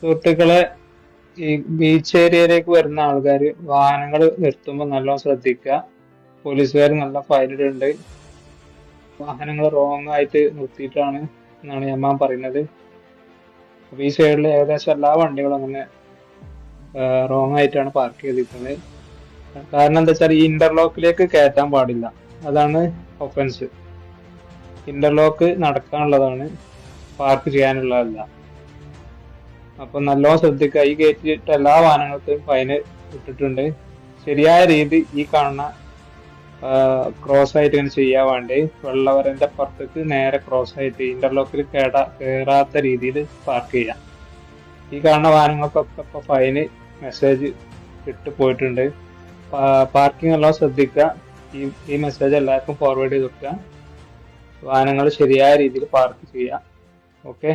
സുഹൃത്തുക്കളെ, ഈ ബീച്ച് ഏരിയയിലേക്ക് വരുന്ന ആൾക്കാർ വാഹനങ്ങൾ നിർത്തുമ്പോൾ നല്ലോണം ശ്രദ്ധിക്കുക. പോലീസുകാർ നല്ല ഫൈനിടുണ്ട്. വാഹനങ്ങൾ റോങ് ആയിട്ട് നിർത്തിയിട്ടാണ് എന്നാണ് ഞാൻ പറയുന്നത്. അപ്പൊ ഈ സൈഡിൽ ഏകദേശം എല്ലാ വണ്ടികളും അങ്ങനെ റോങ് ആയിട്ടാണ് പാർക്ക് ചെയ്തിരിക്കുന്നത്. കാരണം എന്താ വെച്ചാൽ ഈ ഇന്റർലോക്കിലേക്ക് കയറ്റാൻ പാടില്ല, അതാണ് ഒഫൻസ്. ഇന്റർലോക്ക് നടക്കാനുള്ളതാണ്, പാർക്ക് ചെയ്യാനുള്ളതല്ല. അപ്പൊ നല്ലോണം ശ്രദ്ധിക്കുക. ഈ കയറ്റിയിട്ട് എല്ലാ വാഹനങ്ങൾക്കും ഫൈന് ഇട്ടിട്ടുണ്ട്. ശരിയായ രീതി ഈ കാണുന്ന ക്രോസ് ആയിട്ട് ഇങ്ങനെ ചെയ്യാൻ വേണ്ടി വെള്ളവരന്റെ അപ്പുറത്തേക്ക് നേരെ ക്രോസ് ആയിട്ട് ഇന്റർലോക്കിൽ കയറാത്ത രീതിയിൽ പാർക്ക് ചെയ്യാം. ഈ കാണുന്ന വാഹനങ്ങൾക്കൊക്കെ ഇപ്പൊ ഫൈന് മെസ്സേജ് ഇട്ട് പോയിട്ടുണ്ട്. പാർക്കിംഗ് എല്ലാം ശ്രദ്ധിക്കുക. ഈ മെസ്സേജ് എല്ലാവർക്കും ഫോർവേഡ് ചെയ്ത് കൊടുക്കുക. വാഹനങ്ങൾ ശരിയായ രീതിയിൽ പാർക്ക് ചെയ്യുക. ഓക്കെ.